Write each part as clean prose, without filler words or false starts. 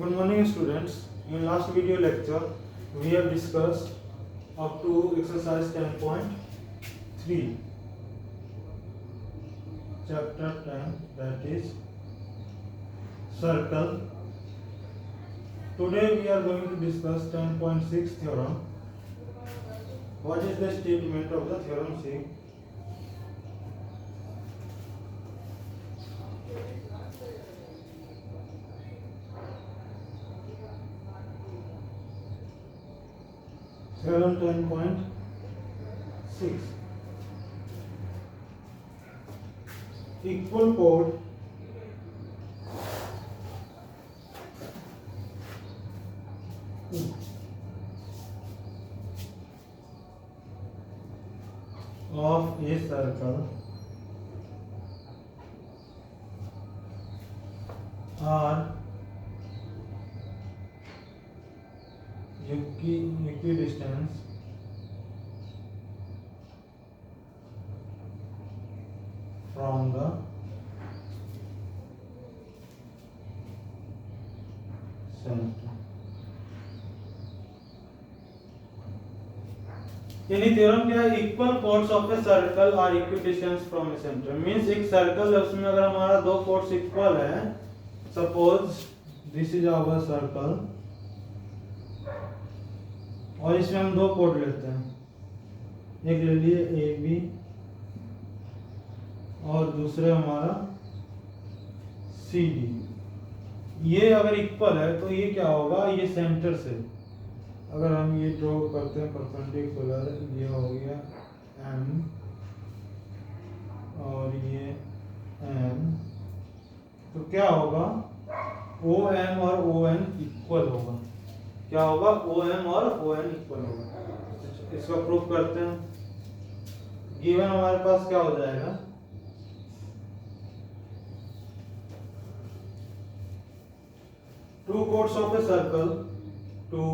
Good morning students. In last video lecture we have discussed up to exercise 10.3 chapter 10, that is circle. Today we are going to discuss 10.6 theorem. What is the statement of the theorem saying? Theorem 10.6. Equal chord of a circle are equidistant from the center. यानी theorem क्या है? Equal chords of a circle are equidistant from a centre. Means एक circle है, उसमें अगर हमारा दो chords equal है, suppose this is our circle और इसमें हम दो कोड लेते हैं, एक ले लिए ए बी और दूसरे हमारा सी डी. ये अगर इक्वल है तो ये क्या होगा? ये सेंटर से अगर हम ये ड्रॉ करते हैं परपेंडिकुलर, ये हो गया एम और ये एम, तो क्या होगा? ओ एम और ओ एन इक्वल होगा. क्या होगा? ओ एम और ओ एन इक्वल होगा. इसका प्रूफ करते हैं. गिवन हमारे पास क्या हो जाएगा? Two chords of a circle, two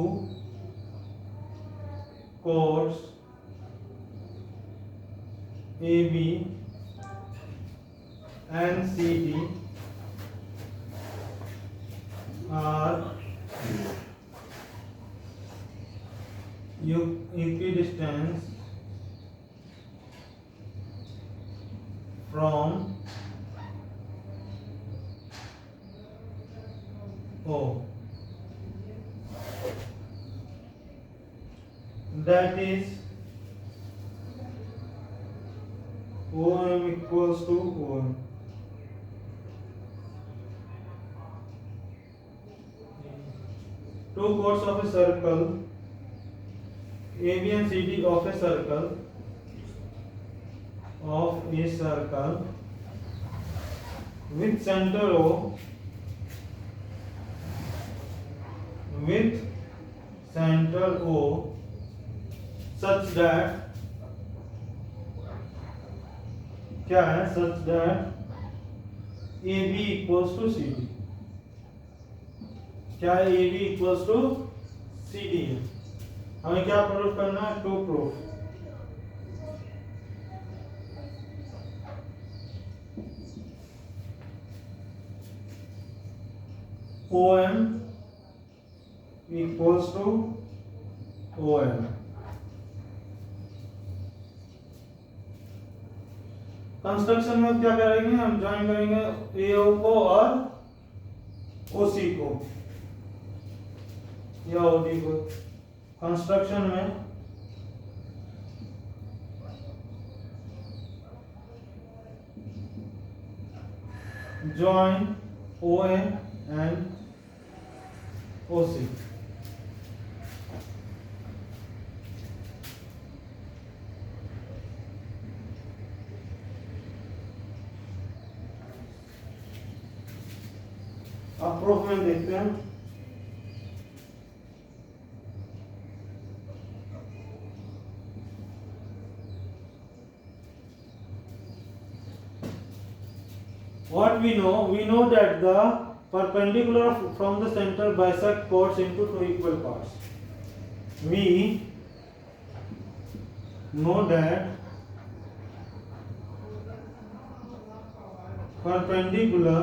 chords AB and CD are equidistant from O. That is OM equals to OM. Two chords of a circle, AB and CD of a circle, with center O, such that क्या है? such that AB equals to CD. क्या है? AB equals to CD है. हमें क्या proof करना है? To proof. OM equals to OM. Construction में क्या करेंगे? हम ज्वाइन करेंगे एओ को और ओसी को या ओडी को. कंस्ट्रक्शन में ज्वाइन ओए एंड ओसी. अब प्रूफ में देखते हैं. What we know that the perpendicular from the center bisect chords into two equal parts. We know that perpendicular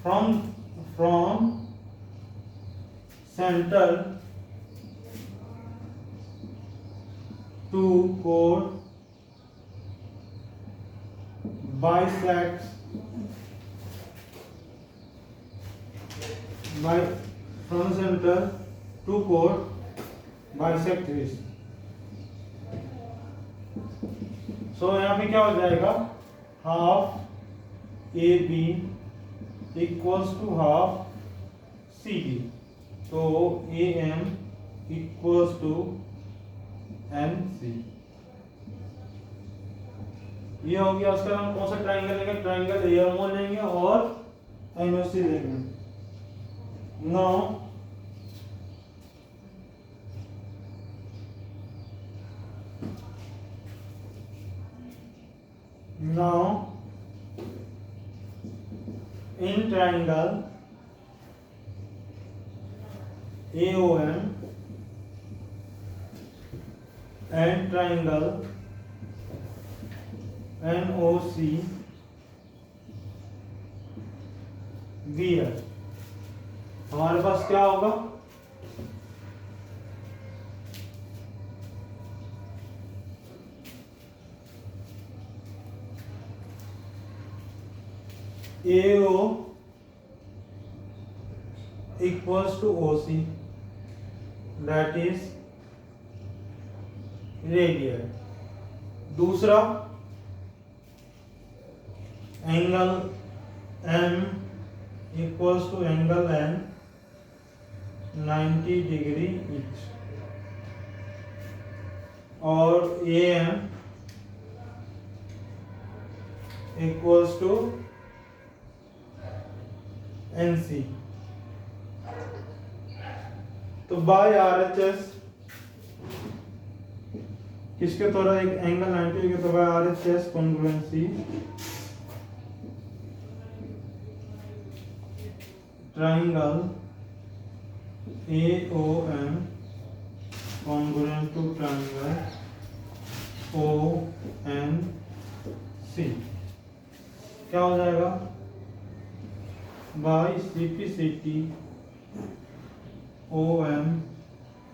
from center to chord bisects from center to chord bisect this. सो यहाँ पे क्या हो जाएगा, half A B equals to half C D. तो A M equals to N C. ये हो गया. उसके बाद हम कौन सा ट्राइंगल लेंगे, ट्राइंगल एएमओ लेंगे और एनओसी लेंगे. Now in triangle AOM and triangle NOC VR हमारे पास क्या होगा, AO equals to OC, that is radii. दूसरा angle M equals to angle N 90 degree each. और AM equals to NC. तो बाय RHS किसके द्वारा, एक एंगल 90 के तो by RHS congruency triangle AOM congruent to triangle ONC क्या हो जाएगा, by CPCT OM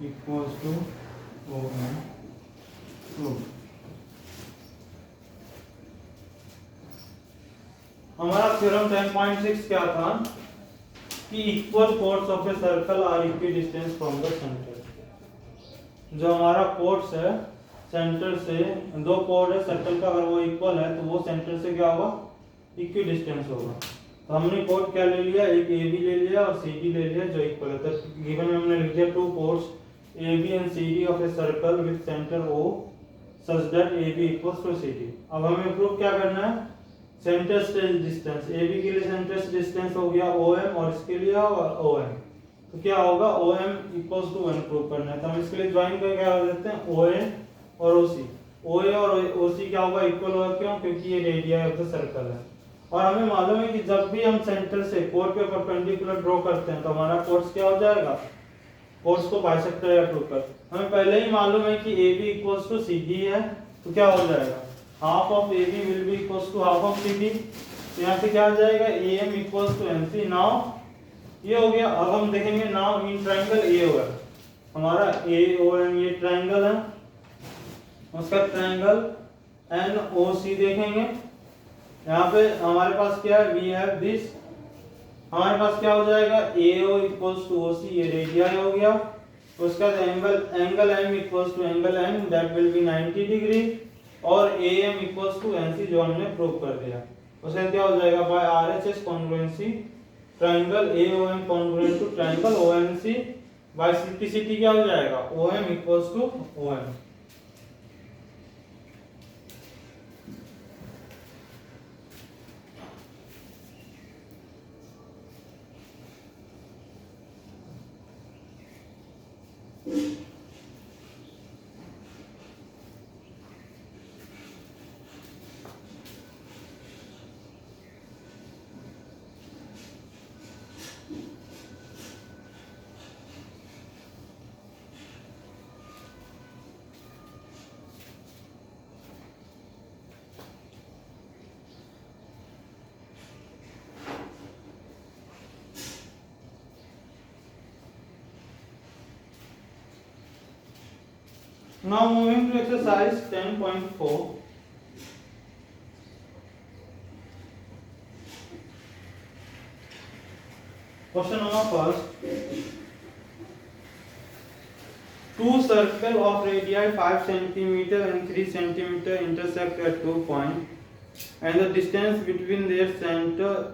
equals to OM. हमारा थ्योरम 10.6 क्या था कि equal chords of a circle are equidistant from the centre. जो हमारा कोर्ड्स है सेंटर से, दो कोर्ड है सर्कल का, अगर वो इक्वल है तो वो सेंटर से क्या होगा, इक्वी डिस्टेंस होगा. तो हमने कोड क्या ले लिया, एक ए बी ले लिया और सी डी ले लिया जो इक्वल है. तो गिवन में हमने लिख दिया two chords A B and C D of a circle with centre O such that A B equals to C D. अब हमें प्रूव क्या करना है, सेंटर से डिस्टेंस. ए बी के लिए सेंटर से डिस्टेंस हो गया ओ एम और इसके लिए ओ एम. तो क्या होगा, O M equals to 1 prove करना है. तो हम इसके लिए ज्वाइन करके क्या कर देते हैं, ओ ए और ओ सी. ओ ए और ओ सी क्या होगा, इक्वल होगा. क्यों, क्योंकि ये रेडियस ऑफ द सर्कल है. और हमें मालूम है कि जब भी हम सेंटर से कोड पे परपेंडिकुलर ड्रॉ करते हैं तो हमारा कोर्स क्या हो जाएगा, कोर्स को बाइसेक्टर या टू कर. हमें पहले ही मालूम है कि A B equals to C D है. तो क्या हो जाएगा, half of A B will be equals to half of C D. तो यहाँ पे क्या आ जाएगा, A M equals to N C. Now ये हो गया. अब हम देखेंगे now in triangle A O M, हमारा ए ओ एम ये ट्राइंगल है, उसका ट्राइंगल एन ओ सी देखेंगे. यहाँ पे हमारे पास क्या है, वी हैव दिस. हमारे पास क्या हो जाएगा, AO इक्वल्स टू OC, ये रेडियस हो गया. उसका angle M equals to angle M that will be 90 degree और AM इक्वल्स टू NC जो हमने प्रूव कर दिया. उसका क्या हो जाएगा, by RHS congruency triangle AOM congruent to triangle ONC by CPCT क्या हो जाएगा, OM equals to OM. Now moving to exercise 10.4. Question number first. Two circles of radii 5 cm and 3 cm intersect at 2 points, and the distance between their center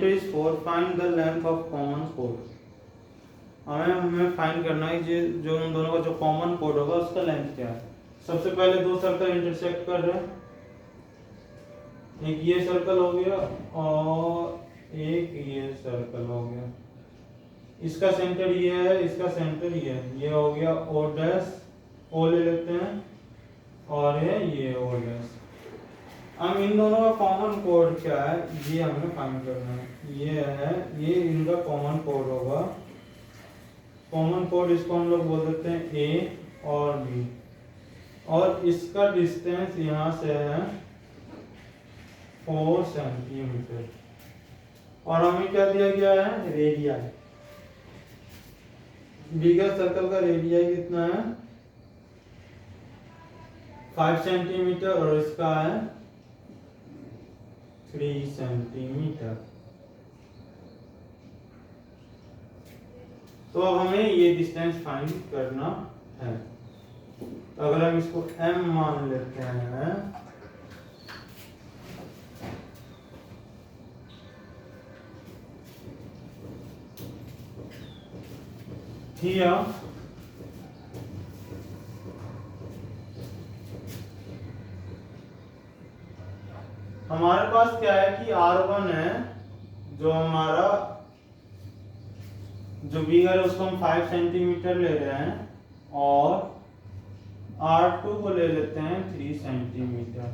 is 4. Find the length of common chord. हमें find करना है कि जो उन दोनों का जो common code होगा उसका लेंथ क्या है। सबसे पहले दो सर्कल इंटरसेक्ट कर रहे हैं, एक ये सर्कल हो गया और एक ये सर्कल हो गया। इसका सेंटर ये है, इसका सेंटर ये हो गया ओ डैश, ओ ले लेते हैं, और ये ओ डैश। अब इन दोनों का कॉमन कोड क्या है ये हमें फाइंड करना है। ये है, ये इनका कॉमन कोड होगा। कॉमन कोड इसको हम लोग बोल देते हैं ए और बी, और इसका डिस्टेंस यहाँ से है 4 सेंटीमीटर, और हमें क्या दिया गया है, रेडियाई। बिगर सर्कल का रेडियाई कितना है, 5 सेंटीमीटर, और इसका है 3 सेंटीमीटर। तो अब हमें ये डिस्टेंस फाइंड करना है। तो अगर हम इसको m मान लेते हैं, here हमारे पास क्या है कि R1 है, जो हमारा जो बिगर है उसको हम 5 सेंटीमीटर ले रहे हैं, और R2 को ले लेते हैं 3 सेंटीमीटर,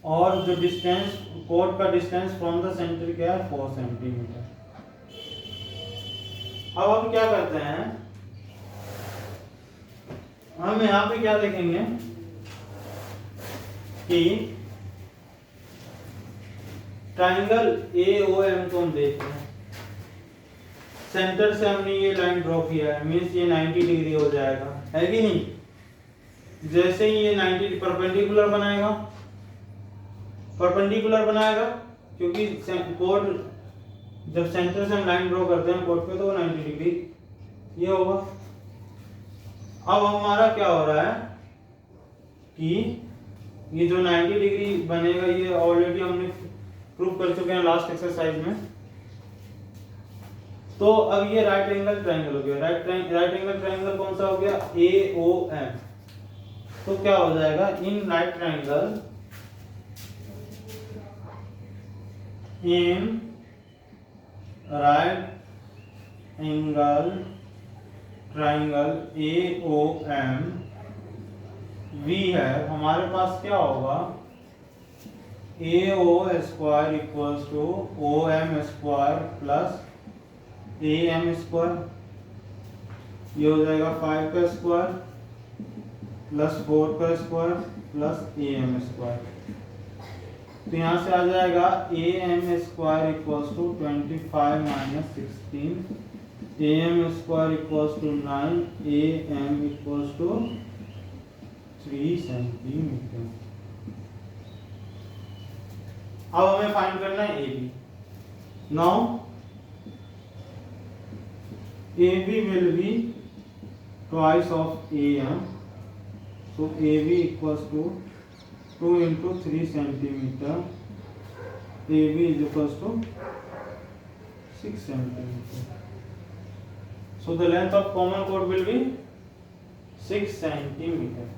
और जो डिस्टेंस कोड का डिस्टेंस फ्रॉम द सेंटर क्या है, 4 सेंटीमीटर। अब हम क्या करते हैं, हम यहाँ पे क्या देखेंगे कि ट्राइंगल AOM को हम देखते हैं। सेंटर से हमने ये लाइन ड्रॉ किया है, मींस ये 90 डिग्री हो जाएगा, है कि नहीं। जैसे ही ये 90 परपेंडिकुलर बनाएगा, क्योंकि कोड जब सेंटर से हम लाइन ड्रॉ करते हैं कोड पे, तो वो 90 डिग्री ये होगा। अब हमारा क्या हो रहा है कि ये जो 90 डिग्री बनेगा, ये ऑलरेडी हमने प्रूव कर चुके हैं लास्ट एक्सरसाइज में। तो अब ये राइट एंगल ट्रायंगल हो गया। राइट एंगल ट्रायंगल कौन सा हो गया, AOM। तो क्या हो जाएगा, in right triangle, in right angle triangle AOM V है, हमारे पास क्या होगा, AO square equals to OM square plus AM square. ये हो जाएगा 5 का स्क्वायर प्लस 4 का स्क्वायर प्लस AM स्क्वायर। तो यहाँ से आ जाएगा AM square equals to 25 minus 16, AM square equals to 9, AM equals to 3 centimetre. अब हमें फाइंड करना है AB। Now AB will be twice of AM, so AB equals to 2 into 3 centimeter. AB is equals to 6 centimeter. So the length of common chord will be 6 centimeter.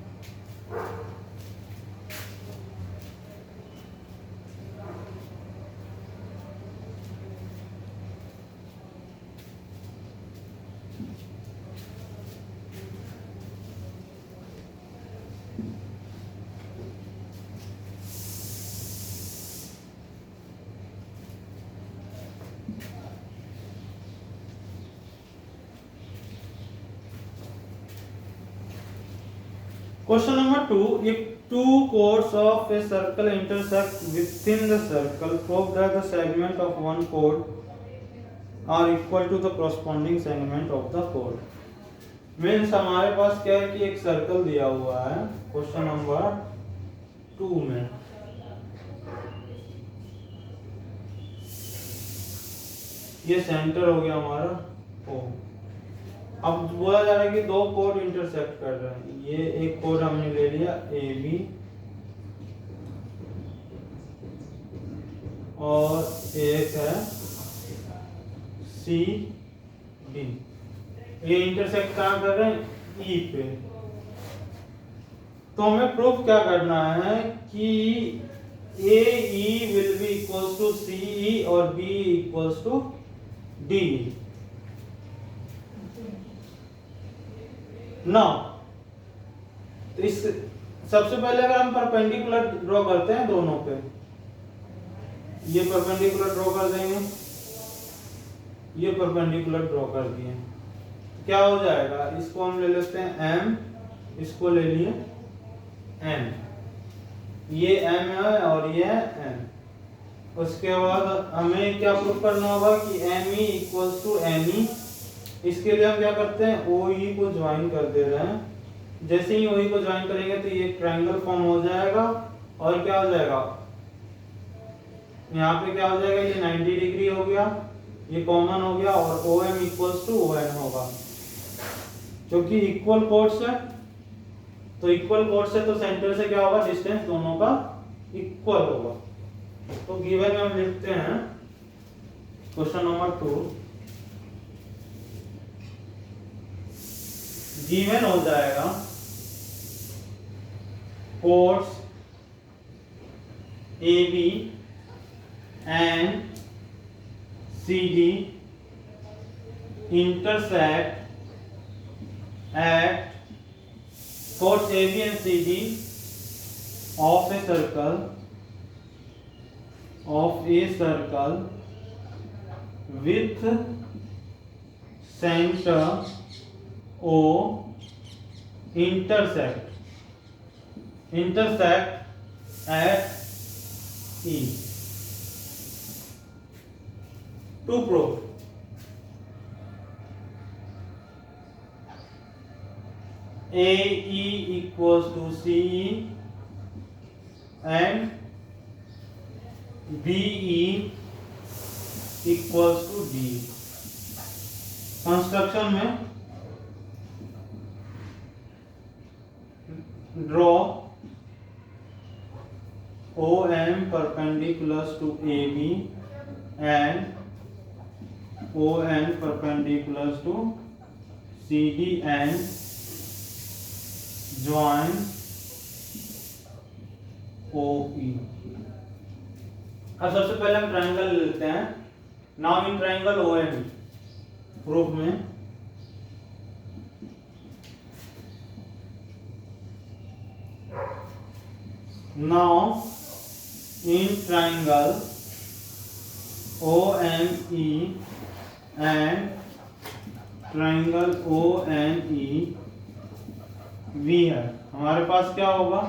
Question number 2. If two chords of a circle intersect within the circle, prove that the segment of one chord are equal to the corresponding segment of the chord. Means हमारे पास क्या है कि एक circle दिया हुआ है question number 2 में। ये सेंटर हो गया हमारा ओ। अब बोला जा रहा है कि दो कोड इंटरसेक्ट कर रहे हैं। ये एक कोड हमने ले लिया ए बी और एक है सी डी। ये इंटरसेक्ट कहाँ कर रहे हैं ई पे। तो हमें प्रूफ क्या करना है कि A E will be equals to C E और B equals to D. Now तो इस सबसे पहले अगर हम परपेंडिकुलर ड्रॉ करते हैं दोनों पे, ये परपेंडिकुलर ड्रॉ कर देंगे, ये परपेंडिकुलर ड्रॉ कर दिए, क्या हो जाएगा? इसको हम ले लेते हैं m, इसको ले लिए n, ये m है और ये n। उसके बाद हमें क्या प्रूफ करना होगा कि me इक्वल्स टू ne। इसके लिए हम क्या करते हैं OE को ज्वाइन कर दे रहे हैं। जैसे ही OE को ज्वाइन करेंगे तो ये ट्रायंगल फॉर्म हो जाएगा और क्या हो जाएगा यहाँ पे क्या हो जाएगा, ये 90 डिग्री हो गया, ये कॉमन हो गया और OM इक्वल्स टू ON होगा। क्योंकि इक्वल कोड्स है तो इक्वल कोड्स है तो सेंटर से क्या होगा, डिस्टेंस दोनों का इक्वल होगा। तो गिवन में हम लिखते हैं क्वेश्चन नंबर 2, गिवन हो जाएगा codes AB and CD intersect at chords AB and CD of a circle with center O intersect at E. To prove AE equals to CE and BE equals to D। Construction में draw OM perpendicular to AB and ON perpendicular to CD and join OE। अब सबसे पहले हम triangle लेते हैं। Now in triangle OM proof में now in triangle OME and triangle ONE V है, हमारे पास क्या होगा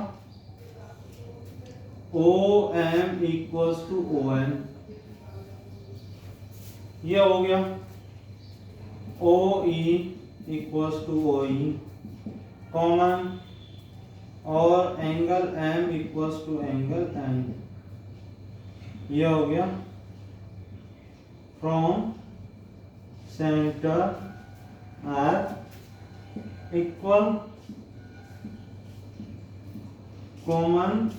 OM इक्वल्स टू ON, ये हो गया OE equals to OE common और angle M equals to angle M, ये हो गया from centre at equal common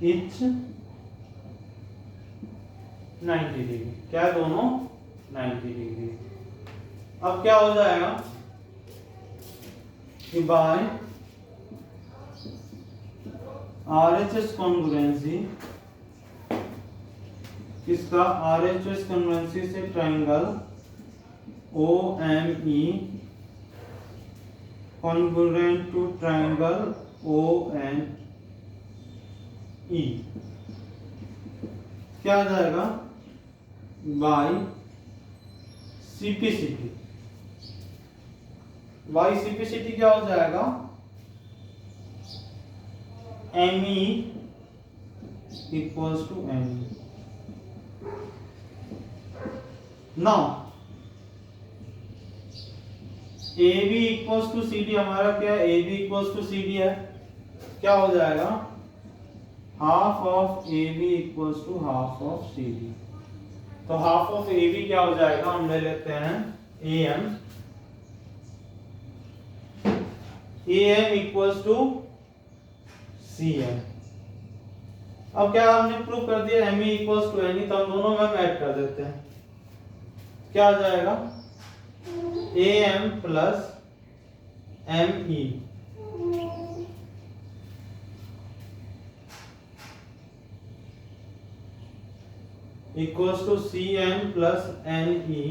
each 90 degree, क्या दोनों 90 डिग्री। अब क्या हो जाएगा कि बाय RHS कॉन्ग्रुएंसी, किसका RHS कॉन्ग्रुएंसी से triangle OME congruent to triangle ONE, क्या आ जाएगा बाय CPCT। बाय CPCT क्या हो जाएगा ME equals to ME। Now A B equals to C D, हमारा क्या है, A B equals to C D है, क्या हो जाएगा, half of A B equals to half of C D. तो हाफ ऑफ ए बी क्या हो जाएगा, हम ले लेते हैं A M, A M equals to C M. अब क्या हमने प्रूव कर दिया M E equals to N E, तो हम दोनों में ऐड कर देते हैं, क्या आ जाएगा, A M plus M E equals to C M plus N E.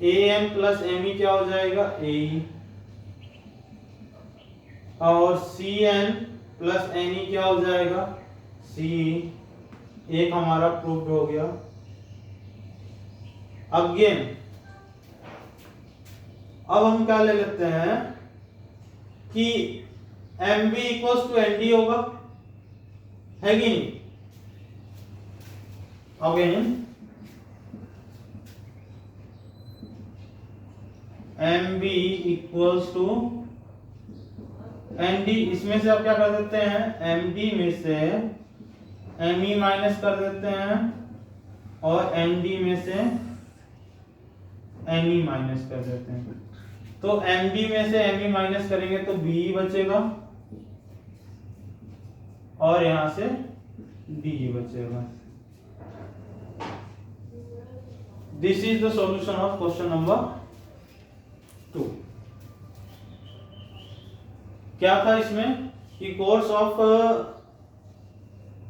A M plus M E क्या हो जाएगा, ए ई, और C N plus N E क्या हो जाएगा, सी। एक हमारा प्रूव्ड हो गया। अगेन अब हम क्या ले लेते हैं कि M B equals to N D होगा, है कि नहीं। Again M B equals to N D, इसमें से आप क्या कर देते हैं, एम डी में से एम ई माइनस कर देते हैं और एन डी में से एन ई माइनस कर देते हैं। तो एम बी में से एम ई माइनस करेंगे तो बी बचेगा और यहां से डी बचेगा। This is the solution of question number 2। क्या था इसमें कि कोर्स ऑफ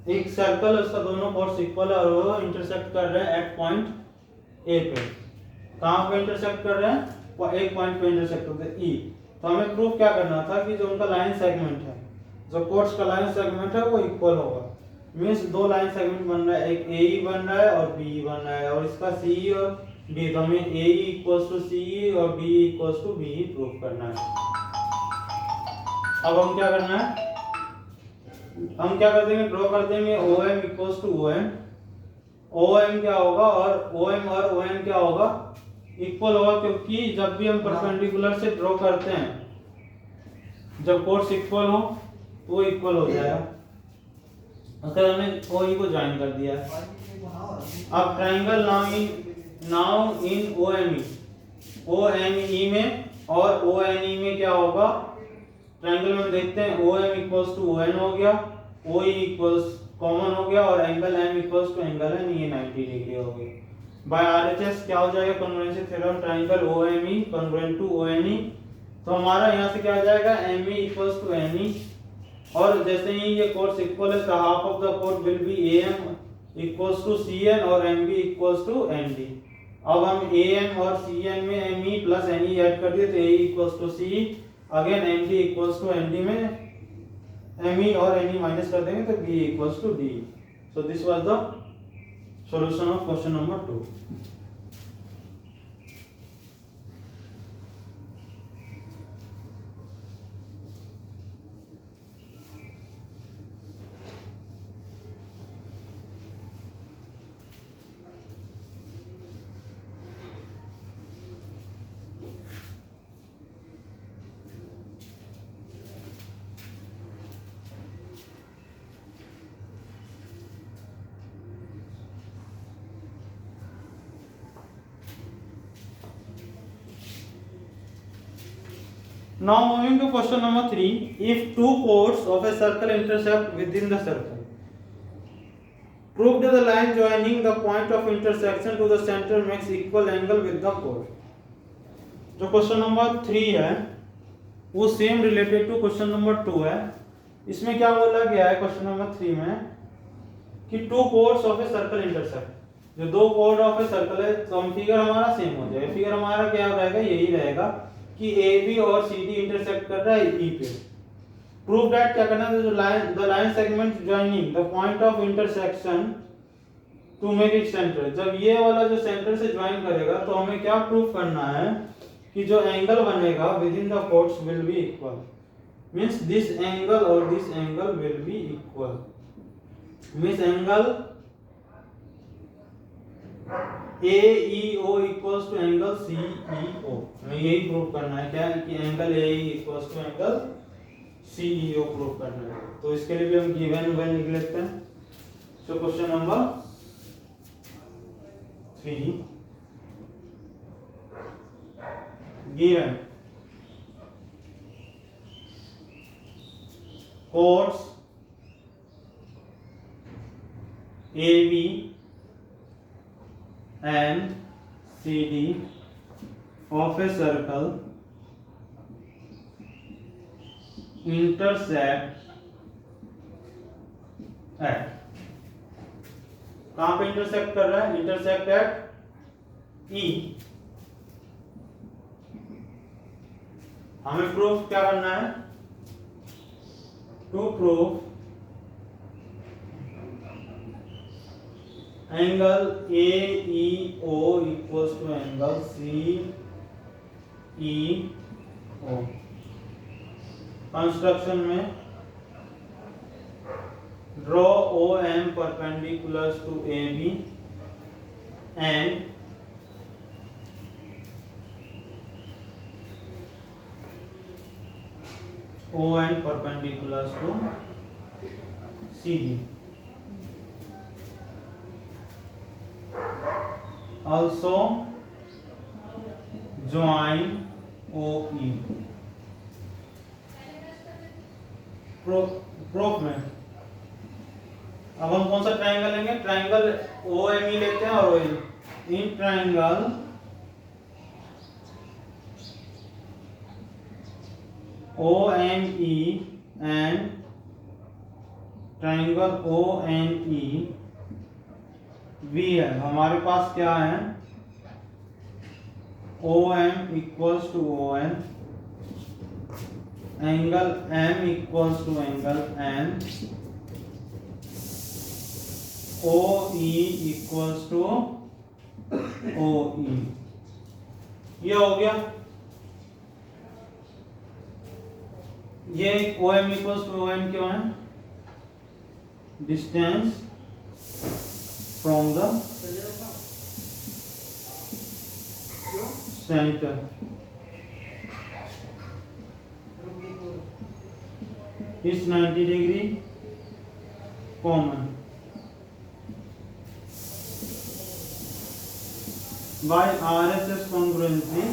एक सर्कल, उसका दोनों कोर्स इक्वल है और वो इंटरसेक्ट कर रहे हैं एट पॉइंट ए पे। कहां पे इंटरसेक्ट कर रहे हैं, एक पॉइंट पे इंटरसेक्ट करते हैं ई। तो हमें प्रूफ क्या करना था कि जो उनका लाइन सेगमेंट है, जो कोर्स का लाइन सेगमेंट है वो इक्वल होगा। मींस दो लाइन सेगमेंट बन रहा है, एक ए ई बन रहा है और बी बन रहा है, और इसका सी ई और डी, तो हमें ए ई इक्वल्स टू सी ई और B equals to B proof करना है। अब हम क्या करना है, हम क्या कर देंगे, ड्रॉ कर देंगे O M equals to O M. O M क्या होगा और ओ एम और ओ एम क्या होगा, इक्वल होगा, क्योंकि जब भी हम परपेंडिकुलर से ड्रॉ करते हैं, जब कोर्स इक्वल हो तो वो इक्वल हो जाएगा। अगर हमने ओ ई को ज्वाइन कर दिया है। अब triangle now in O M E, O M E में और ओ एन ई में क्या होगा, ट्रायंगल में देखते हैं O M equals to O N हो गया, ओ ई इक्वल्स कॉमन हो गया और angle M equals to angle N, ये 90 डिग्री हो गई। बाय आरएचएस क्या हो जाएगा, congruency theorem, triangle O M E congruent to O N E. तो हमारा यहाँ से क्या आ जाएगा, M E equals to N E, और जैसे ही ये कोर्स इक्वल है तो half of the chords will be A M equals to C N और M B equals to N D. अब हम ए एम और सी एन में M E plus N E add कर दिए तो A equals to C, again N D equals to N D में M E और एन ई माइनस कर देंगे तो B equals to D. So this was the solution of question number 2। Now moving to question number 3. If two chords of a circle intersect within the circle, prove that the line joining the point of intersection to the center makes equal angle with the chord. जो question number 3 है वो same related to question number 2 है। इसमें क्या बोला गया है question number 3 में कि two chords of a circle intersect, जो दो कोर्ड ऑफ ए सर्कल है, तो हम फिगर हमारा सेम हो जाएगा। फिगर हमारा क्या रहेगा, यही रहेगा कि ए बी और सी डी इंटरसेक्ट कर रहा है ई पे। प्रूव दैट क्या करना है, जो line the line segment joining the point of intersection to make it centre, जब ये वाला जो सेंटर से ज्वाइन करेगा तो हमें क्या प्रूव करना है कि जो एंगल बनेगा within the chords will be equal, means this angle और this angle will be equal, means angle AEO equals to angle CEO। हमें यही प्रूव करना है क्या कि angle AE equals to angle CEO prove करना है। तो इसके लिए भी हम गिवन वन लिख लेते हैं। So question number 3 given chords AB and CD of a circle intersect at, कहाँ पे इंटरसेक्ट कर रहा है? Intersect at E। हमें प्रूफ क्या करना है? To prove angle AEO equals to angle CEO। Construction में draw OM perpendicular to AB and ON perpendicular to CD. Also join OE. Proof में अब हम कौन सा ट्राइंगल लेंगे? ट्राइंगल OME लेते हैं और OE। In triangle OME and triangle ONE V है। हमारे पास क्या है? OM equals to ON, angle M equals to angle N, OE equals to OE। ये हो गया। ये OM इक्वल्स टू ON क्यों है? Distance from the centre. इस 90 degree common by RHS congruency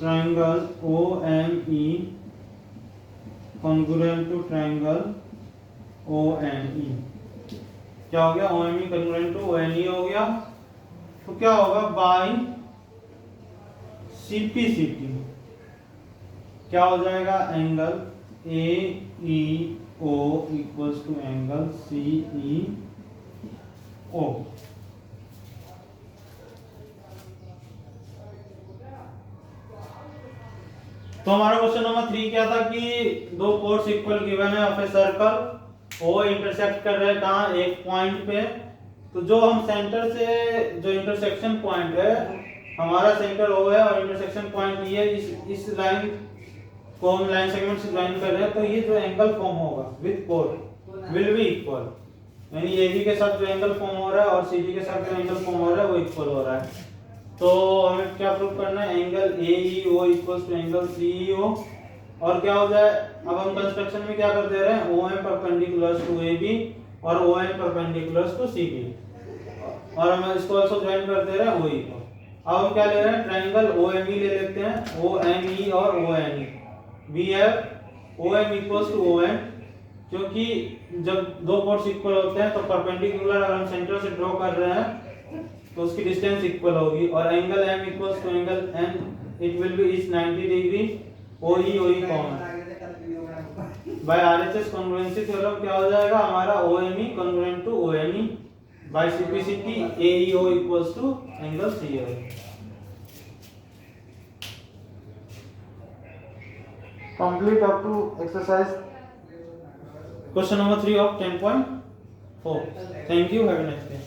triangle OME congruent to triangle ONE। क्या हो गया? OME congruent to ONE हो गया। तो क्या होगा? बाय CPCT क्या हो जाएगा? Angle AEO equals to angle CEO। तो हमारा क्वेश्चन नंबर 3 क्या था कि दो कोर्स इक्वल गिवन है ऑफ ए सर्कल, वो इंटरसेक्ट कर रहे हैं कहाँ? एक पॉइंट पे। तो जो हम सेंटर से जो इंटरसेक्शन पॉइंट है, हमारा सेंटर O है और इंटरसेक्शन पॉइंट ये है। इस लाइन को हम लाइन सेगमेंट से ज्वाइन कर रहे हैं, तो ये जो एंगल फॉर्म होगा with code will be equal, यानी AB के साथ जो एंगल फॉर्म हो रहा है और CD के साथ जो एंगल फॉर्म हो रहा है वो इक्वल हो रहा है। तो हमें क्या प्रूव करना है? Angle AEO equals to angle CEO। और क्या हो जाए? अब हम कंस्ट्रक्शन में क्या कर दे रहे हैं? OM परपेंडिकुलर टू AB और ON परपेंडिकुलर टू CD, और हम इसको also ज्वाइन कर दे रहे हैं OE को। अब हम क्या ले रहे हैं? ट्रायंगल OME ले लेते हैं, OME और ONE। We have OM equals to ON, क्योंकि जब दो कोर्स इक्वल होते हैं तो परपेंडिकुलर अगर हम सेंटर से ड्रॉ कर रहे हैं तो उसकी डिस्टेंस इक्वल होगी। और angle M equals to angle N, it will be is 90 degree. OE common by RHS congruency theorem क्या हो जाएगा? हमारा OME congruent to ONE by CPCT AEO equals to angle CO। Complete up to exercise question number 3 of 10.4. Thank you. Have a nice day.